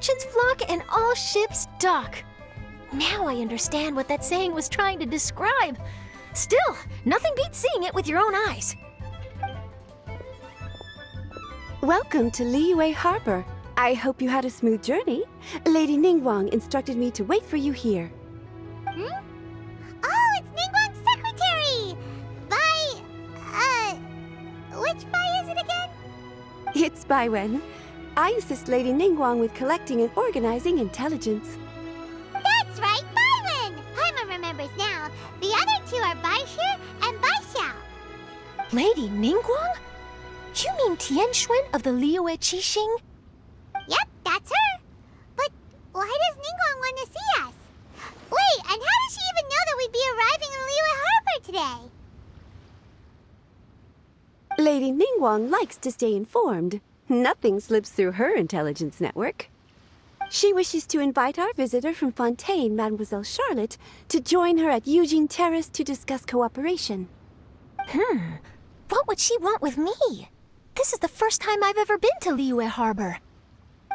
merchants flock and all ships dock. Now I understand what that saying was trying to describe. Still, nothing beats seeing it with your own eyes. Welcome to Liyue Harbor. I hope you had a smooth journey. Lady Ningguang instructed me to wait for you here. Hmm? Oh, it's Ningguang's secretary! Which Bai is it again? It's Baiwen. I assist Lady Ningguang with collecting and organizing intelligence. That's right, Baiwen! Paimon remembers now. The other two are Baishu and Baixia. Lady Ningguang? You mean Tianxuan of the Liyue Qixing? Yep, that's her. But why does Ningguang want to see us? Wait, and how does she even know that we'd be arriving in Liyue Harbor today? Lady Ningguang likes to stay informed. Nothing slips through her intelligence network. She wishes to invite our visitor from Fontaine, Mademoiselle Charlotte, to join her at Eugene Terrace to discuss cooperation. What would she want with me? This is the first time I've ever been to Liyue Harbor.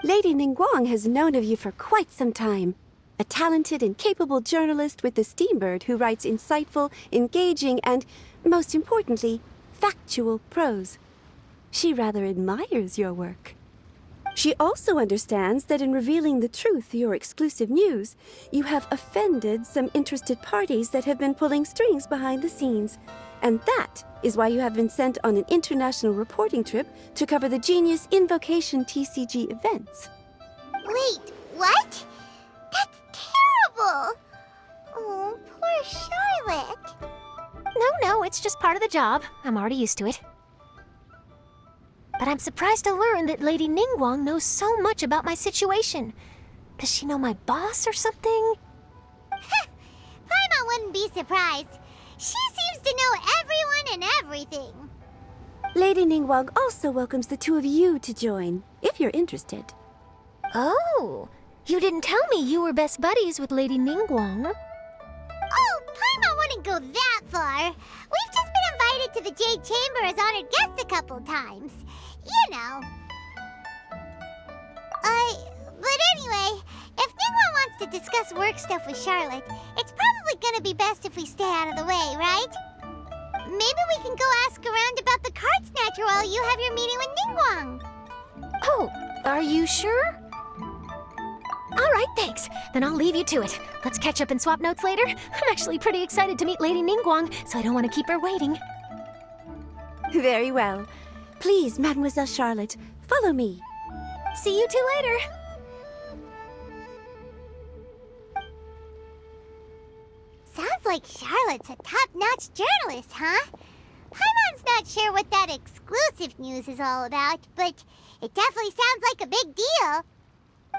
Lady Ningguang has known of you for quite some time. A talented and capable journalist with the Steambird who writes insightful, engaging, and, most importantly, factual prose. She rather admires your work. She also understands that in revealing the truth, your exclusive news, you have offended some interested parties that have been pulling strings behind the scenes. And that is why you have been sent on an international reporting trip to cover the Genius Invokation TCG events. Wait, what? That's terrible! Oh, poor Charlotte. No, it's just part of the job. I'm already used to it. But I'm surprised to learn that Lady Ningguang knows so much about my situation. Does she know my boss or something? Paimon wouldn't be surprised. She seems to know everyone and everything. Lady Ningguang also welcomes the two of you to join, if you're interested. Oh, you didn't tell me you were best buddies with Lady Ningguang. Oh, Paimon wouldn't go that far. We've just been invited to the Jade Chamber as honored guests a couple times. You know. But anyway, if Ningguang wants to discuss work stuff with Charlotte, it's probably gonna be best if we stay out of the way, right? Maybe we can go ask around about the card snatcher while you have your meeting with Ningguang. Oh, are you sure? All right, thanks. Then I'll leave you to it. Let's catch up and swap notes later. I'm actually pretty excited to meet Lady Ningguang, so I don't want to keep her waiting. Very well. Please, Mademoiselle Charlotte, follow me. See you two later. Sounds like Charlotte's a top-notch journalist, huh? Paimon's not sure what that exclusive news is all about, but it definitely sounds like a big deal.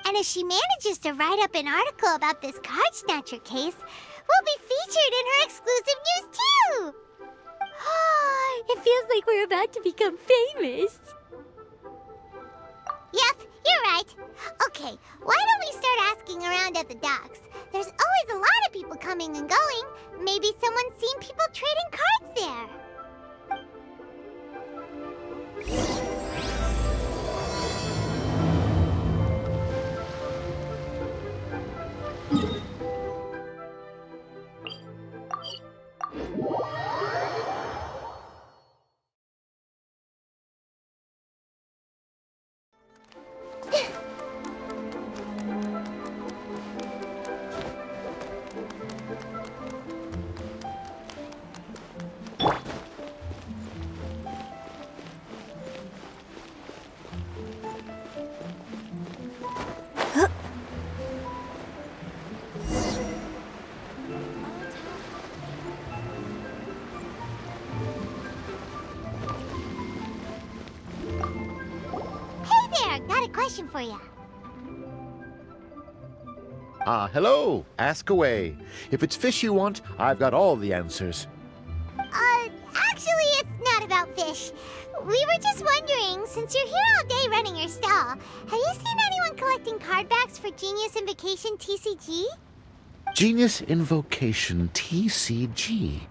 And if she manages to write up an article about this card snatcher case, we'll be featured in her exclusive news too! It feels like we're about to become famous. Yep, you're right. Okay, why don't we start asking around at the docks? There's always a lot of people coming and going. Maybe someone's seen people trading cards there. Got a question for you. Hello. Ask away. If it's fish you want, I've got all the answers. Actually, it's not about fish. We were just wondering, since you're here all day running your stall, have you seen anyone collecting card backs for Genius Invocation TCG? Genius Invocation TCG.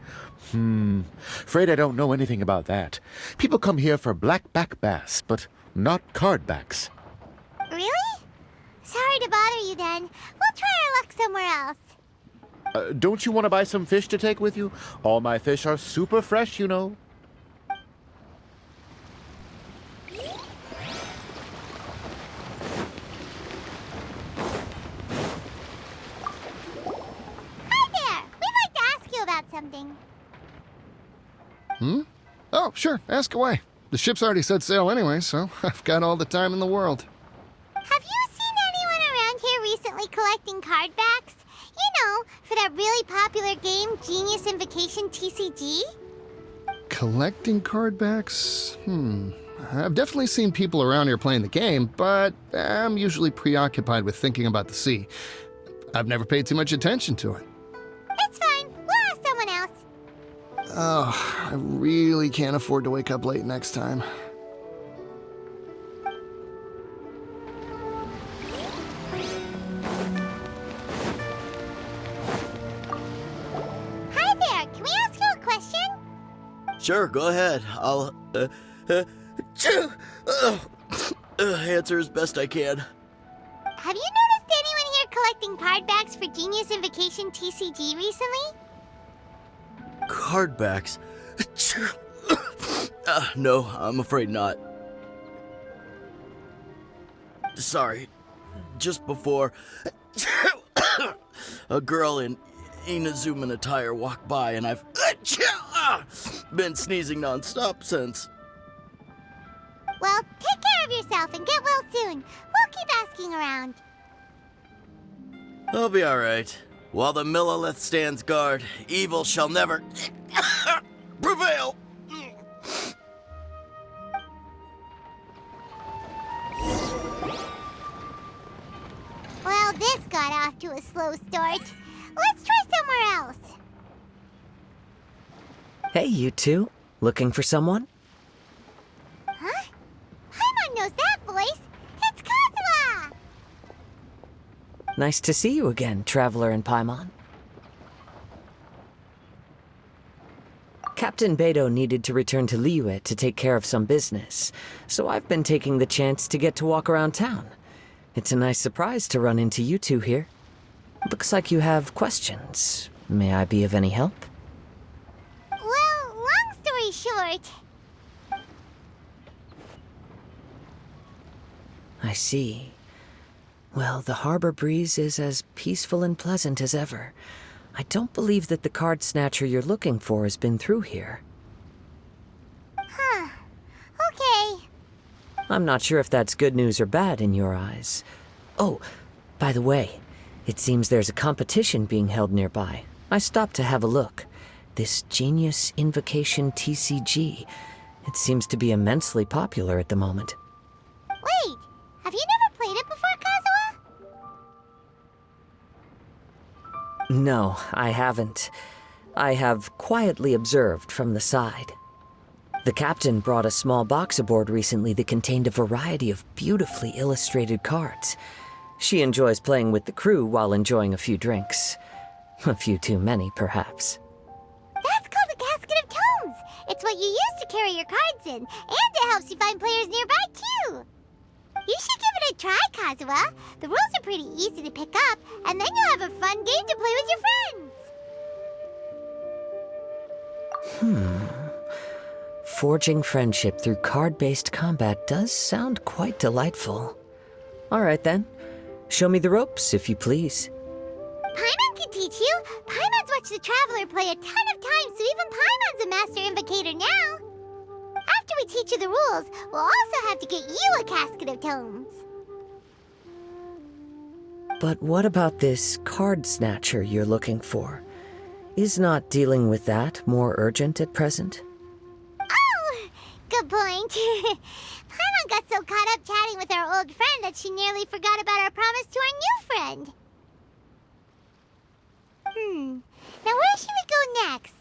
Afraid I don't know anything about that. People come here for blackback bass, but not card backs. Really? Sorry then. We'll try our luck somewhere else. Don't you want to buy some fish to take with you? All my fish are super fresh, you know. Hi there! We'd like to ask you about something. Oh, sure, ask away. The ship's already set sail anyway, so I've got all the time in the world. Have you seen anyone around here recently collecting card backs? You know, for that really popular game, Genius Invocation TCG? Collecting card backs? I've definitely seen people around here playing the game, but I'm usually preoccupied with thinking about the sea. I've never paid too much attention to it. It's fine. We'll ask someone else. Oh, I really can't afford to wake up late next time. Hi there. Can we ask you a question? Sure, go ahead. I'll, answer as best I can. Have you noticed anyone here collecting card backs for Genius Invocation TCG recently? Card backs? No, I'm afraid not. Sorry. Just before, a girl in Inazuman attire walked by, and I've been sneezing nonstop since. Well, take care of yourself and get well soon. We'll keep asking around. I'll be alright. While the Millilith stands guard, evil shall never prevail. Well, this got off to a slow start. Let's try somewhere else. Hey, you two. Looking for someone? Huh? Paimon knows that voice. It's Kazuha! Nice to see you again, Traveler and Paimon. Captain Beidou needed to return to Liyue to take care of some business, so I've been taking the chance to get to walk around town. It's a nice surprise to run into you two here. Looks like you have questions. May I be of any help? Well, long story short, I see. Well, the harbor breeze is as peaceful and pleasant as ever. I don't believe that the card snatcher you're looking for has been through here. huh. Okay. I'm not sure if that's good news or bad in your eyes. Oh, by the way, it seems there's a competition being held nearby. I stopped to have a look. This Genius Invocation TCG. It seems to be immensely popular at the moment. Wait, have you never played it before, Kazuha? No, I haven't. I have quietly observed from the side. The captain brought a small box aboard recently that contained a variety of beautifully illustrated cards. She enjoys playing with the crew while enjoying a few drinks. A few too many, perhaps. That's called the Casket of Tomes. It's what you use to carry your cards in, and it helps you find players nearby, too. You should give it a try, Kazuha. The rules are pretty easy to pick up, and then you'll have a fun game to play with your friends. Forging friendship through card-based combat does sound quite delightful. All right, then. Show me the ropes, if you please. Paimon can teach you. Paimon's watched the Traveler play a ton of times, so even Paimon's a master invocator now. After we teach you the rules, we'll also have to get you a Casket of Tomes. But what about this card snatcher you're looking for? Is not dealing with that more urgent at present? Oh, good point. Paimon got so caught up chatting with our old friend that she nearly forgot about our promise to our new friend. Now where should we go next?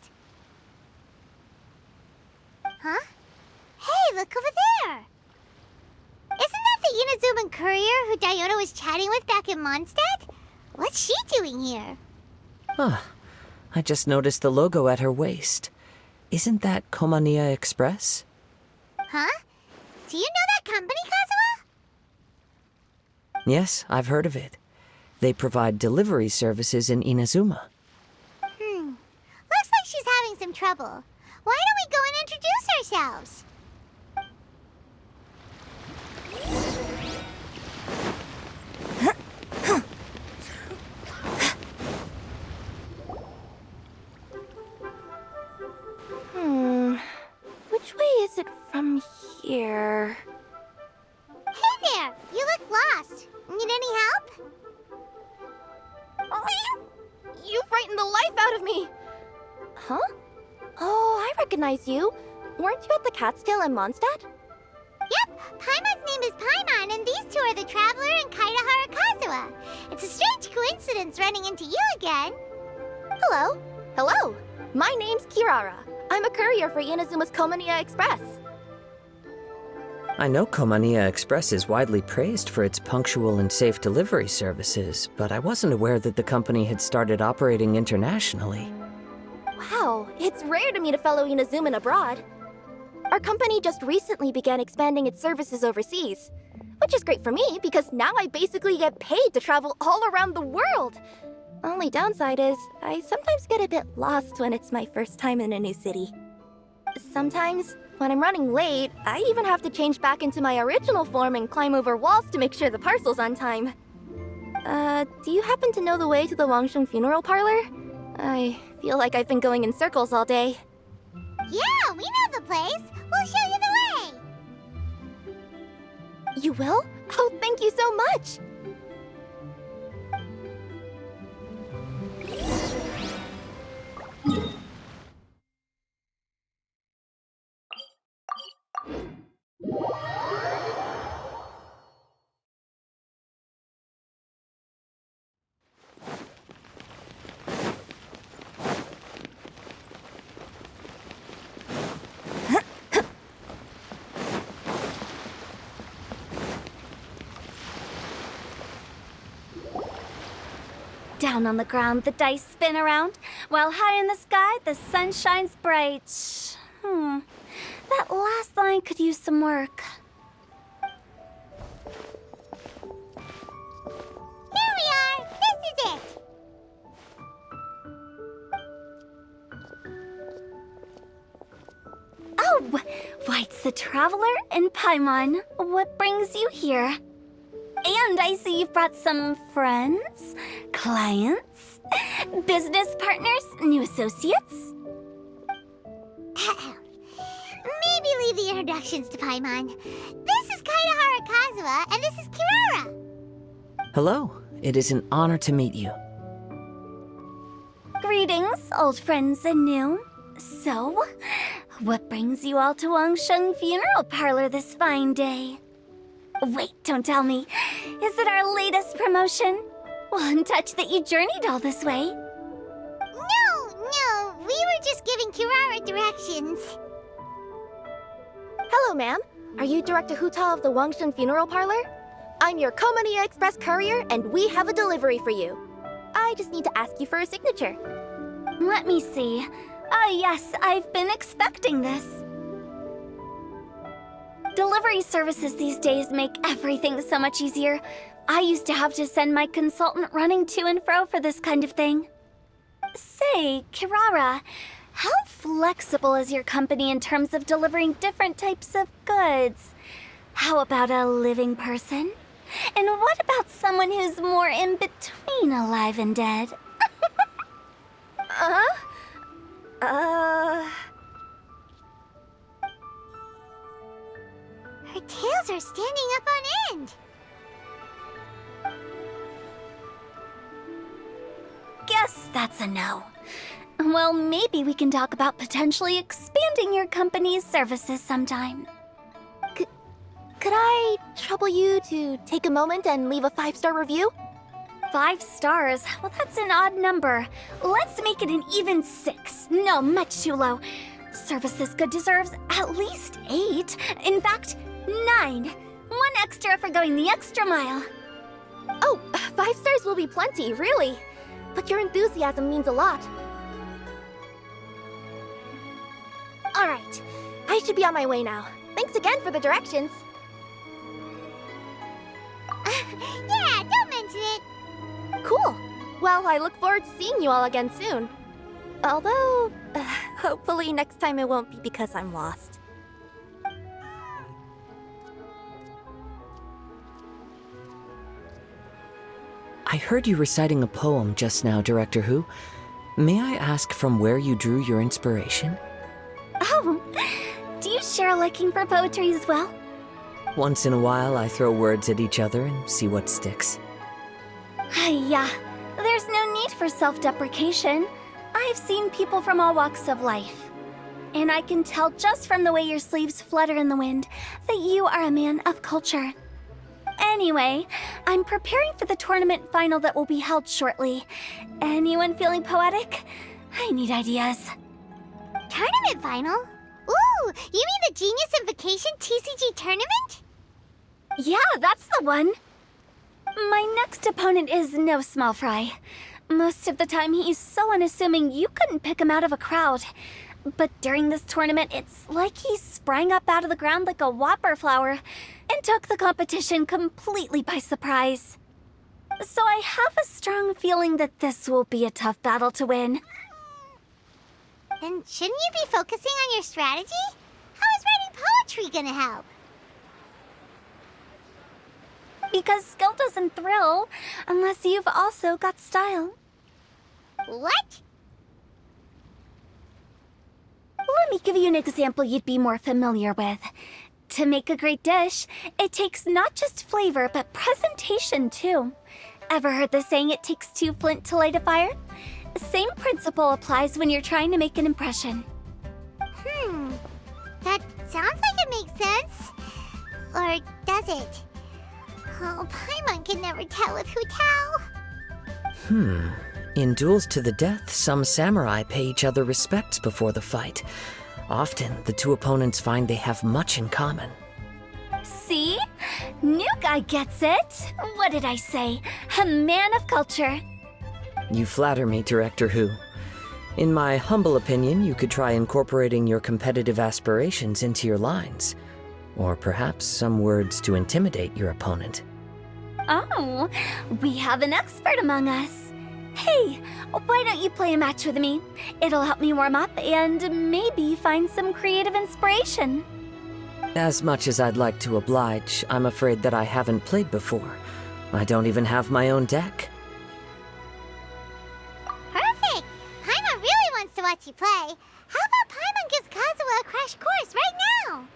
Huh? Hey, look over there! Isn't that the Inazuman courier who Diona was chatting with back in Mondstadt? What's she doing here? Huh. I just noticed the logo at her waist. Isn't that Komania Express? Huh? Do you know that company, Kazuha? Yes, I've heard of it. They provide delivery services in Inazuma. Looks like she's having some trouble. Why don't we go and introduce ourselves? Which way is it from here? Hey there! You look lost. Need any help? You frightened the life out of me! Huh? Oh, I recognize you. Weren't you at the Catskill in Mondstadt? Yep, Paimon's name is Paimon, and these two are the Traveler and Kaida Harakazawa. It's a strange coincidence running into you again. Hello. Hello. My name's Kirara. I'm a courier for Inazuma's Komaniya Express. I know Komaniya Express is widely praised for its punctual and safe delivery services, but I wasn't aware that the company had started operating internationally. Wow, it's rare to meet a fellow Inazuman abroad. Our company just recently began expanding its services overseas, which is great for me because now I basically get paid to travel all around the world. Only downside is I sometimes get a bit lost when it's my first time in a new city. Sometimes, when I'm running late, I even have to change back into my original form and climb over walls to make sure the parcel's on time. Do you happen to know the way to the Wangsheng funeral parlor? I feel like I've been going in circles all day. Yeah, we know the place. We'll show you the way. You will? Oh, thank you so much! Down on the ground, the dice spin around, while high in the sky, the sun shines bright. That last line could use some work. Here we are. This is it. Oh, why, it's the Traveler and Paimon. What brings you here? And I see you've brought some friends, clients, business partners, new associates. Maybe leave the introductions to Paimon. This is Kaida Harakazawa, and this is Kirara. Hello, it is an honor to meet you. Greetings, old friends and new. So, what brings you all to Wangsheng Funeral Parlor this fine day? Wait, don't tell me. Is it our latest promotion? One touch that you journeyed all this way? No, we were just giving Kirara directions. Hello, ma'am. Are you Director Huta of the Wangsheng Funeral Parlor? I'm your Komaniya Express courier, and we have a delivery for you. I just need to ask you for a signature. Let me see. Ah, yes, I've been expecting this. Delivery services these days make everything so much easier. I used to have to send my consultant running to and fro for this kind of thing. Say, Kirara, how flexible is your company in terms of delivering different types of goods? How about a living person? And what about someone who's more in between alive and dead? Her tails are standing up on end. Guess that's a no. Well, maybe we can talk about potentially expanding your company's services sometime. Could I trouble you to take a moment and leave a 5-star review? 5 stars? Well, that's an odd number. Let's make it an even 6. No, much too low. Service this good deserves at least 8. In fact, 9. 1 extra for going the extra mile. Oh, 5 stars will be plenty, really. But your enthusiasm means a lot. All right, I should be on my way now. Thanks again for the directions. Yeah, don't mention it. Cool. Well, I look forward to seeing you all again soon. Although, hopefully next time it won't be because I'm lost. I heard you reciting a poem just now, Director Who. May I ask from where you drew your inspiration? Oh, do you share a liking for poetry as well? Once in a while, I throw words at each other and see what sticks. Yeah, there's no need for self-deprecation. I've seen people from all walks of life. And I can tell just from the way your sleeves flutter in the wind that you are a man of culture. Anyway, I'm preparing for the tournament final that will be held shortly. Anyone feeling poetic? I need ideas. Tournament final? Ooh, you mean the Genius Invocation TCG tournament? Yeah, that's the one. My next opponent is no small fry. Most of the time he's so unassuming you couldn't pick him out of a crowd. But during this tournament, it's like he sprang up out of the ground like a whopper flower and took the competition completely by surprise. So I have a strong feeling that this will be a tough battle to win. Then shouldn't you be focusing on your strategy? How is writing poetry gonna help? Because skill doesn't thrill unless you've also got style. What? Let me give you an example you'd be more familiar with. To make a great dish, it takes not just flavor, but presentation too. Ever heard the saying, it takes two flint to light a fire? Same principle applies when you're trying to make an impression. That sounds like it makes sense. Or does it? Oh, Paimon can never tell if who tell. In duels to the death, some samurai pay each other respects before the fight. Often, the two opponents find they have much in common. See? New guy gets it. What did I say? A man of culture. You flatter me, Director Who. In my humble opinion, you could try incorporating your competitive aspirations into your lines. Or perhaps some words to intimidate your opponent. Oh, we have an expert among us. Hey, why don't you play a match with me? It'll help me warm up and maybe find some creative inspiration. As much as I'd like to oblige, I'm afraid that I haven't played before. I don't even have my own deck. Perfect! Paimon really wants to watch you play. How about Paimon gives Kazuha a crash course right now?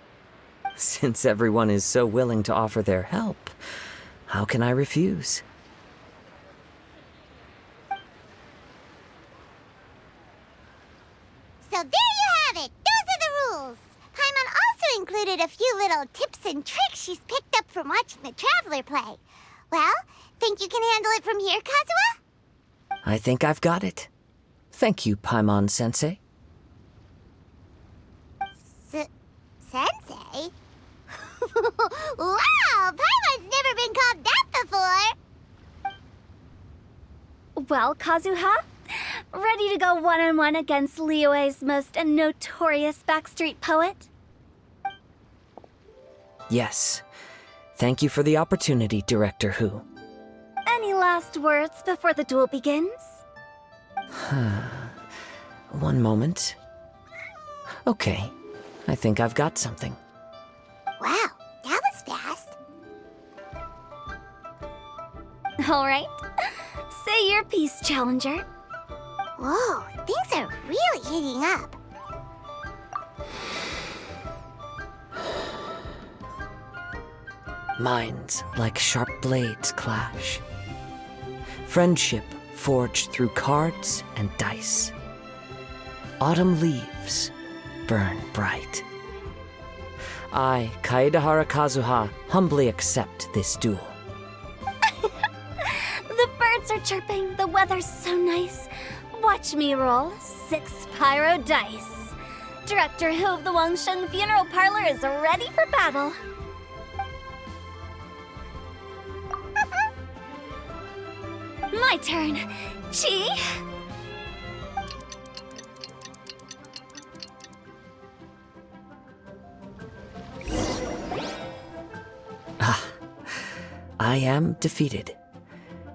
Since everyone is so willing to offer their help, how can I refuse? So there you have it! Those are the rules! Paimon also included a few little tips and tricks she's picked up from watching the Traveler play. Well, think you can handle it from here, Kazuha? I think I've got it. Thank you, Paimon-sensei. Sensei? Wow! Paimon's never been called that before! Well, Kazuha, ready to go one-on-one against Liyue's most notorious backstreet poet? Yes. Thank you for the opportunity, Director Who. Any last words before the duel begins? One moment. Okay, I think I've got something. Wow, that was fast. All right. Say your piece, Challenger. Whoa, things are really heating up. Minds like sharp blades clash. Friendship forged through cards and dice. Autumn leaves burn bright. I, Kaedahara Kazuha, humbly accept this duel. The birds are chirping, the weather's so nice. Watch me roll 6 pyro dice. Director Who of the Wangsheng Funeral Parlor is ready for battle. My turn. Chi? I am defeated.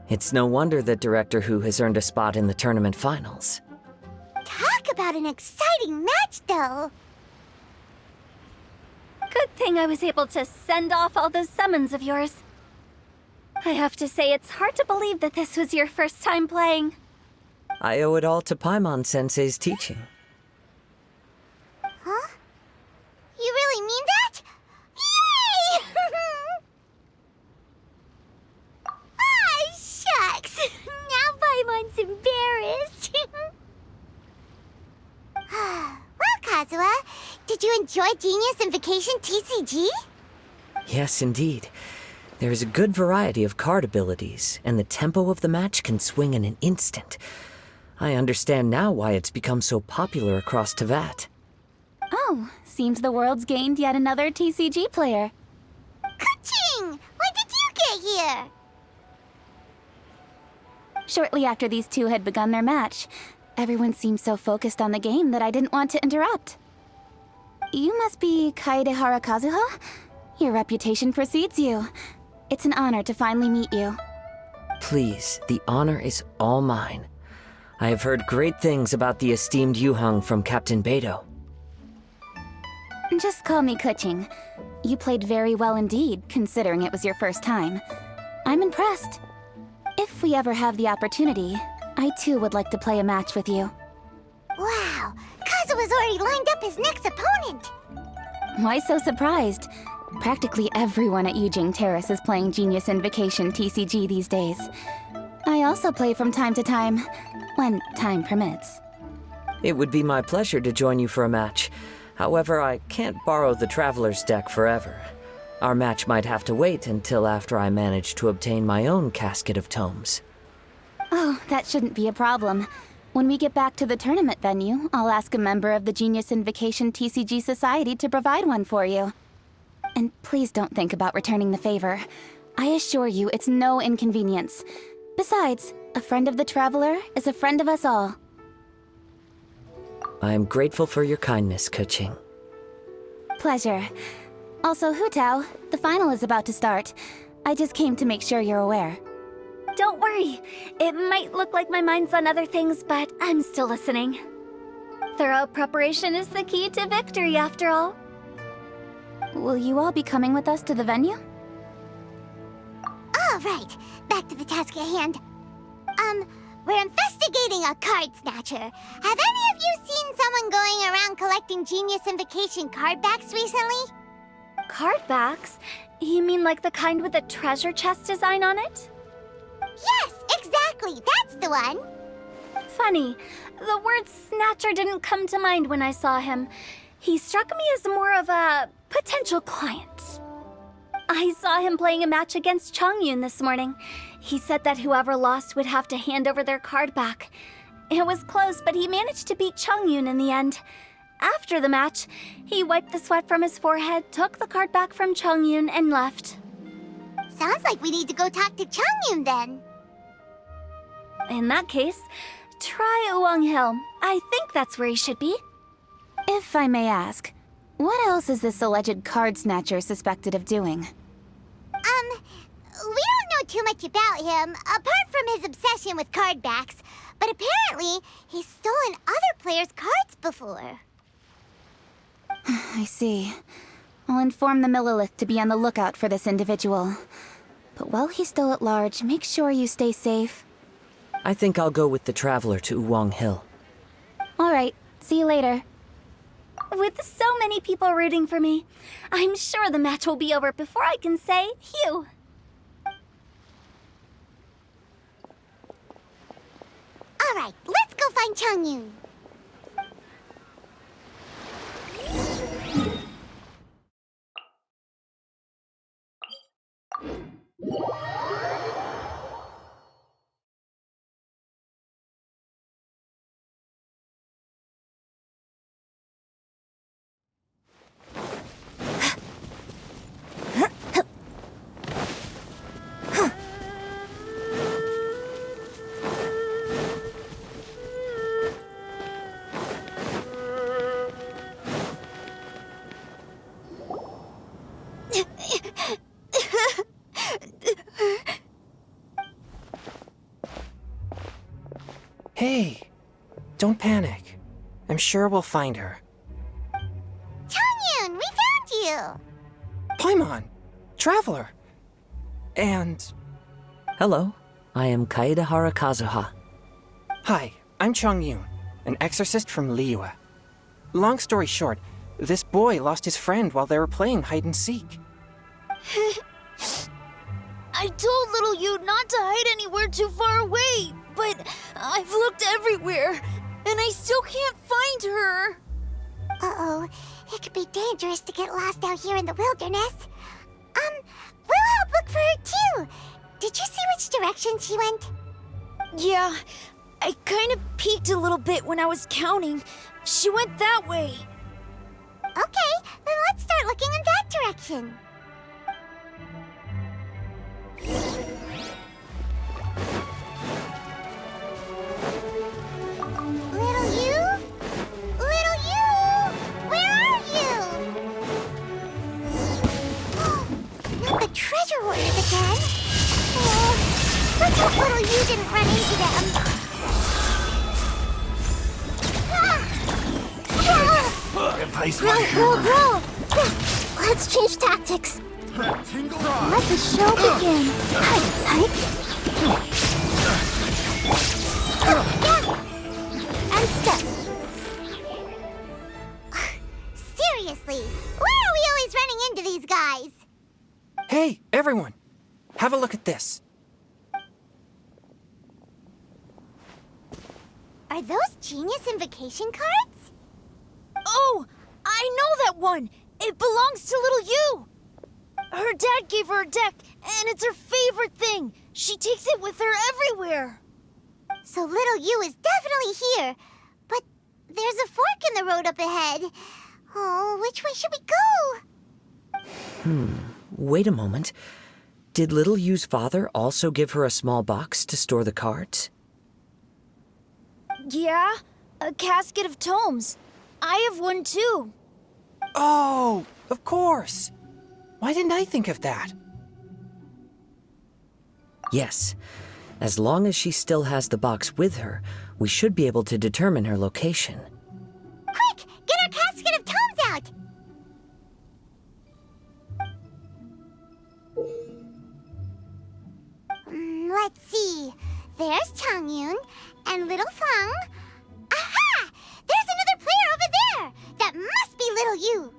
It's no wonder that Director Hu has earned a spot in the tournament finals. Talk about an exciting match, though. Good thing I was able to send off all those summons of yours. I have to say, it's hard to believe that this was your first time playing. I owe it all to Paimon-sensei's teaching. Huh? You really mean that? Yay! Ah, shucks! Now Paimon's embarrassed. Well, Kazuha, did you enjoy Genius Invokation TCG? Yes, indeed. There is a good variety of card abilities, and the tempo of the match can swing in an instant. I understand now why it's become so popular across Teyvat. Oh, seems the world's gained yet another TCG player. Ka-ching! When did you get here? Shortly after these two had begun their match, everyone seemed so focused on the game that I didn't want to interrupt. You must be Kaedehara Kazuha? Your reputation precedes you. It's an honor to finally meet you. Please, the honor is all mine. I have heard great things about the esteemed Yuheng from Captain Beidou. Just call me Kuching. You played very well indeed, considering it was your first time. I'm impressed. If we ever have the opportunity, I too would like to play a match with you. Wow, Kazuha's already lined up his next opponent. Why so surprised? Practically everyone at Yujing Terrace is playing Genius Invocation TCG these days. I also play from time to time, when time permits. It would be my pleasure to join you for a match. However, I can't borrow the Traveler's deck forever. Our match might have to wait until after I manage to obtain my own casket of tomes. Oh, that shouldn't be a problem. When we get back to the tournament venue, I'll ask a member of the Genius Invocation TCG Society to provide one for you. And please don't think about returning the favor. I assure you it's no inconvenience. Besides, a friend of the Traveler is a friend of us all. I am grateful for your kindness, Kuching. Pleasure. Also, Hutao, the final is about to start. I just came to make sure you're aware. Don't worry. It might look like my mind's on other things, but I'm still listening. Thorough preparation is the key to victory, after all. Will you all be coming with us to the venue? All right, back to the task at hand. We're investigating a card snatcher. Have any of you seen someone going around collecting Genius Invocation card backs recently? Card backs? You mean like the kind with a treasure chest design on it? Yes, exactly, that's the one. Funny, the word snatcher didn't come to mind when I saw him. He struck me as more of a potential client. I saw him playing a match against Chongyun this morning. He said that whoever lost would have to hand over their card back. It was close, but he managed to beat Chongyun in the end. After the match, he wiped the sweat from his forehead, took the card back from Chongyun, and left. Sounds like we need to go talk to Chongyun then. In that case, try Uwang Hill. I think that's where he should be. If I may ask, what else is this alleged card snatcher suspected of doing? We don't know too much about him, apart from his obsession with card backs, but apparently he's stolen other players' cards before. I see. I'll inform the Millilith to be on the lookout for this individual. But while he's still at large, make sure you stay safe. I think I'll go with the Traveler to Uwang Hill. All right, see you later. With so many people rooting for me, I'm sure the match will be over before I can say phew. All right, let's go find Chongyun. Hey, don't panic. I'm sure we'll find her. Changyun, we found you! Paimon, Traveler. And... Hello, I am Kaedahara Kazuha. Hi, I'm Changyun, an exorcist from Liyue. Long story short, this boy lost his friend while they were playing hide and seek. I told little you not to hide anywhere too far away, but I've looked everywhere, and I still can't find her. Uh-oh, it could be dangerous to get lost out here in the wilderness. We'll help look for her too. Did you see which direction she went? Yeah, I kind of peeked a little bit when I was counting. She went that way. Okay, then let's start looking in that direction. Little you? Little you? Where are you? Not the treasure hoarders again. Oh, let's hope little you didn't run into them. Bro. Let's change tactics. Let the show begin. And step. Seriously, why are we always running into these guys? Hey, everyone! Have a look at this. Are those genius invocation cards? Oh, I know that one. It belongs to little you. Her dad gave her a deck, and it's her favorite thing. She takes it with her everywhere. So little you is definitely here. But there's a fork in the road up ahead. Oh, which way should we go? Wait a moment. Did Little Yu's father also give her a small box to store the cards? Yeah, a casket of tomes. I have one too. Oh, of course! Why didn't I think of that? Yes. As long as she still has the box with her, we should be able to determine her location. Quick, get our casket of tomes out! Let's see. There's Changyun and Little Fang. Aha! There's another player over there! That must be Little You!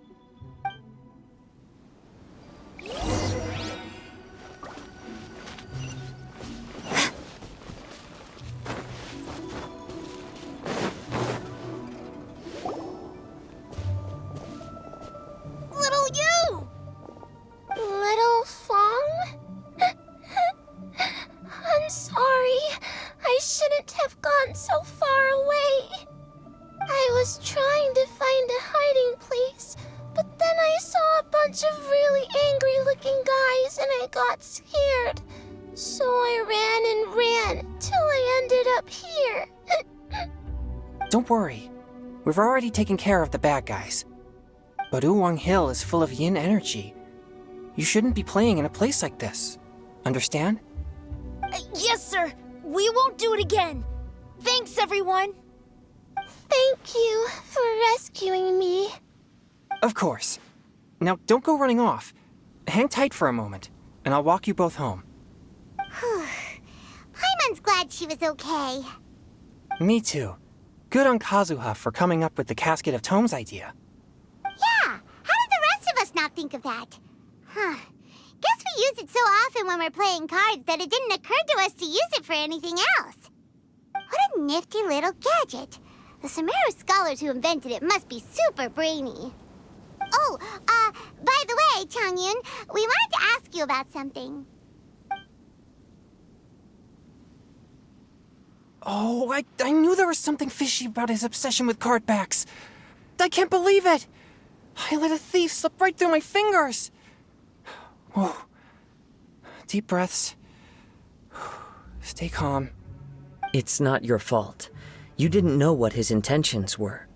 Little you! Little Fang? I'm sorry. I shouldn't have gone so far away. I was trying to find a hiding place, but then I saw a bunch of really angry-looking guys and I got scared. So I ran till I ended up here. Don't worry. We've already taken care of the bad guys. But Uwang Hill is full of yin energy. You shouldn't be playing in a place like this. Understand? Yes, sir. We won't do it again. Thanks, everyone. Thank you for rescuing me. Of course. Now, don't go running off. Hang tight for a moment, and I'll walk you both home. Paimon's glad she was okay. Me too. Good on Kazuha for coming up with the Casket of Tomes idea. Yeah, how did the rest of us not think of that? Guess we use it so often when we're playing cards that it didn't occur to us to use it for anything else. What a nifty little gadget. The Sumeru scholars who invented it must be super brainy. Oh, by the way, Changyun, we wanted to ask you about something. Oh, I knew there was something fishy about his obsession with card backs. I can't believe it! I let a thief slip right through my fingers! Oh, deep breaths. Stay calm. It's not your fault. You didn't know what his intentions were.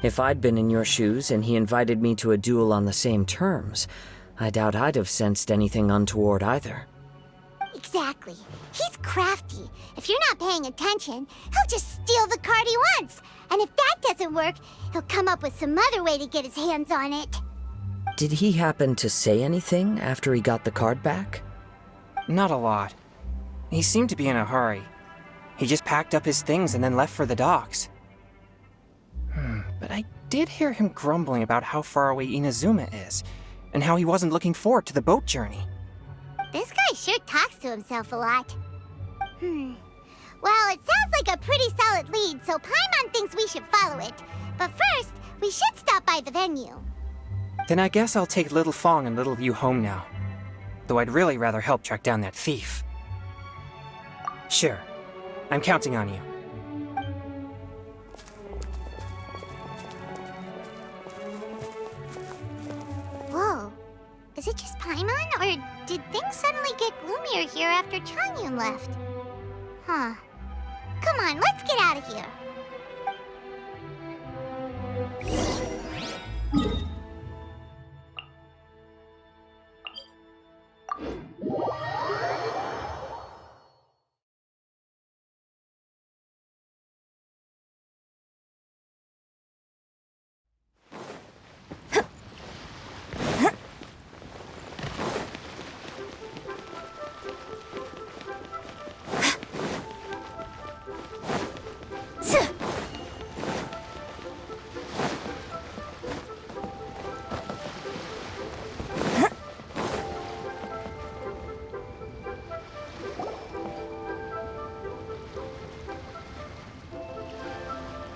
If I'd been in your shoes and he invited me to a duel on the same terms, I doubt I'd have sensed anything untoward either. Exactly. He's crafty. If you're not paying attention, he'll just steal the card he wants. And if that doesn't work, he'll come up with some other way to get his hands on it. Did he happen to say anything after he got the card back? Not a lot. He seemed to be in a hurry. He just packed up his things and then left for the docks. But I did hear him grumbling about how far away Inazuma is, and how he wasn't looking forward to the boat journey. This guy sure talks to himself a lot. Well, it sounds like a pretty solid lead, so Paimon thinks we should follow it. But first, we should stop by the venue. Then I guess I'll take Little Fong and Little Yu home now. Though I'd really rather help track down that thief. Sure. I'm counting on you. Whoa. Is it just Paimon, or did things suddenly get gloomier here after Changyun left? Huh. Come on, let's get out of here.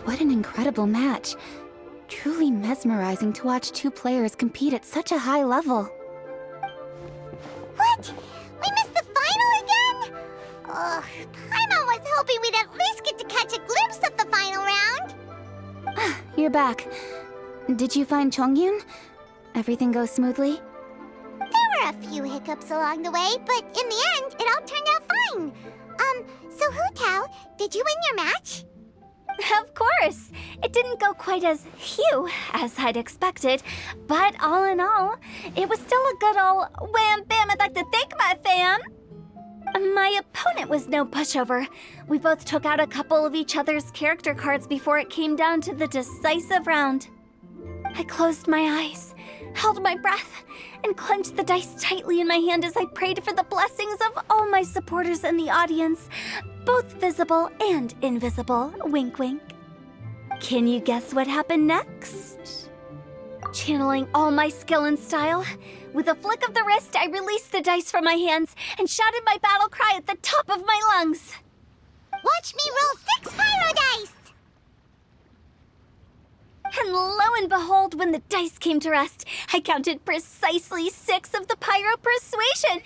What an incredible match. Truly mesmerizing to watch two players compete at such a high level. What? We missed the final again? Ugh, Paimon was hoping we'd at least get to catch a glimpse of the final round. You're back. Did you find Chongyun? Everything go smoothly? There were a few hiccups along the way, but in the end, it all turned out fine. So Hu Tao, did you win your match? Of course! It didn't go quite as hew as I'd expected, but all in all, it was still a good ol' wham bam. I'd like to thank my fam! My opponent was no pushover. We both took out a couple of each other's character cards before it came down to the decisive round. I closed my eyes, held my breath, and clenched the dice tightly in my hand as I prayed for the blessings of all my supporters in the audience, both visible and invisible. Wink, wink. Can you guess what happened next? Channeling all my skill and style, with a flick of the wrist, I released the dice from my hands and shouted my battle cry at the top of my lungs. Watch me roll 6 pyro dice! And lo and behold, when the dice came to rest, I counted precisely 6 of the pyro persuasion.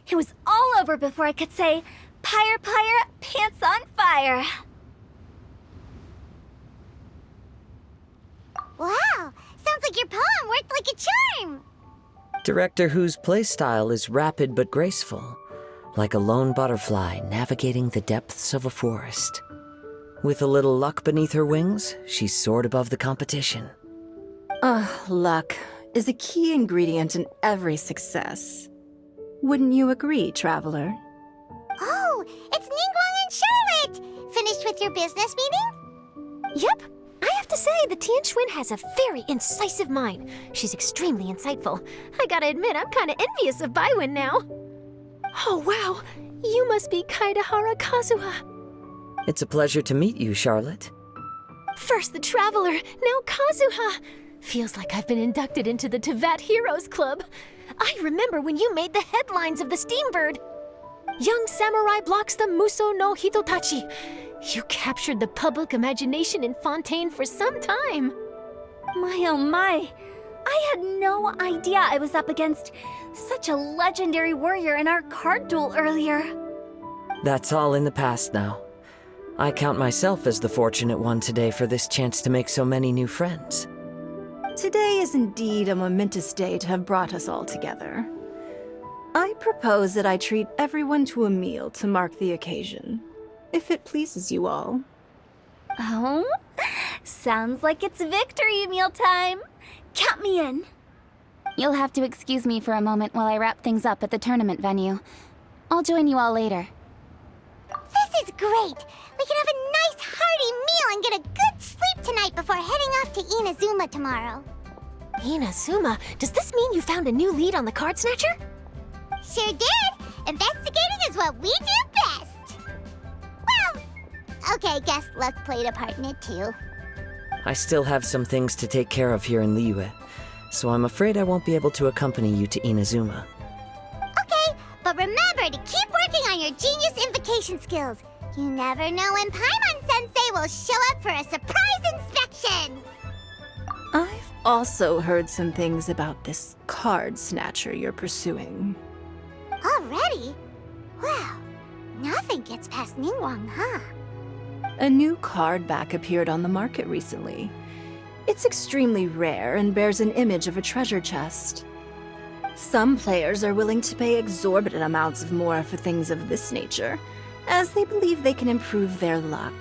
It was all over before I could say, "Pyre, pyre, pants on fire." Wow, sounds like your poem worked like a charm. Director Who's playstyle is rapid but graceful, like a lone butterfly navigating the depths of a forest. With a little luck beneath her wings, she soared above the competition. Luck is a key ingredient in every success. Wouldn't you agree, Traveler? Oh, it's Ningguang and Charlotte! Finished with your business meeting? Yep. I have to say, the Tianquan has a very incisive mind. She's extremely insightful. I gotta admit, I'm kinda envious of Baiwen now. Oh, wow. You must be Kaidahara Kazuha. It's a pleasure to meet you, Charlotte. First the Traveler, now Kazuha. Feels like I've been inducted into the Tevat Heroes Club. I remember when you made the headlines of the Steambird. Young samurai blocks the Muso no Hitotachi. You captured the public imagination in Fontaine for some time. My oh my, I had no idea I was up against such a legendary warrior in our card duel earlier. That's all in the past now. I count myself as the fortunate one today for this chance to make so many new friends. Today is indeed a momentous day to have brought us all together. I propose that I treat everyone to a meal to mark the occasion, if it pleases you all. Oh, sounds like it's victory meal time. Count me in. You'll have to excuse me for a moment while I wrap things up at the tournament venue. I'll join you all later. This is great! We can have a nice hearty meal and get a good sleep tonight before heading off to Inazuma tomorrow. Inazuma, does this mean you found a new lead on the card snatcher? Sure did! Investigating is what we do best! Well, okay, guess luck played a part in it too. I still have some things to take care of here in Liyue, so I'm afraid I won't be able to accompany you to Inazuma. Okay, but remember to keep working on your genius invocation skills. You never know when Paimon-sensei will show up for a surprise inspection! I've also heard some things about this card snatcher you're pursuing. Already? Wow, nothing gets past Ningguang, huh? A new card back appeared on the market recently. It's extremely rare and bears an image of a treasure chest. Some players are willing to pay exorbitant amounts of more for things of this nature, as they believe they can improve their luck.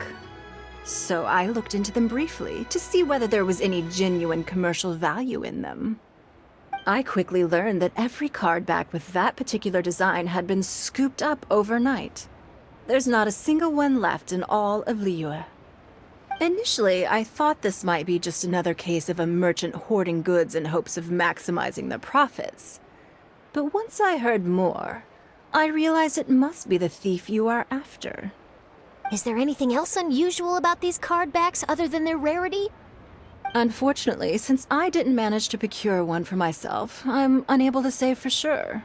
So I looked into them briefly to see whether there was any genuine commercial value in them. I quickly learned that every card back with that particular design had been scooped up overnight. There's not a single one left in all of Liyue. Initially, I thought this might be just another case of a merchant hoarding goods in hopes of maximizing their profits. But once I heard more, I realized it must be the thief you are after. Is there anything else unusual about these card backs other than their rarity? Unfortunately, since I didn't manage to procure one for myself, I'm unable to say for sure.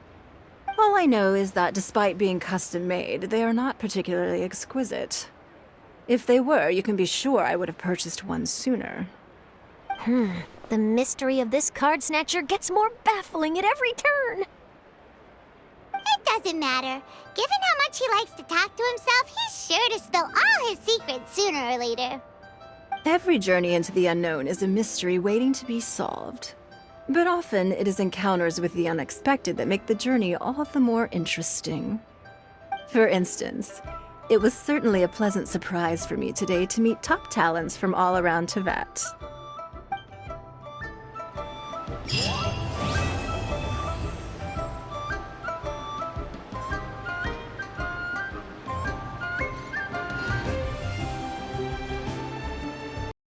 All I know is that despite being custom-made, they are not particularly exquisite. If they were, you can be sure I would have purchased one sooner. The mystery of this card snatcher gets more baffling at every turn. It doesn't matter. Given how much he likes to talk to himself, he's sure to spill all his secrets sooner or later. Every journey into the unknown is a mystery waiting to be solved. But often it is encounters with the unexpected that make the journey all the more interesting. For instance, it was certainly a pleasant surprise for me today to meet top talents from all around Teyvat.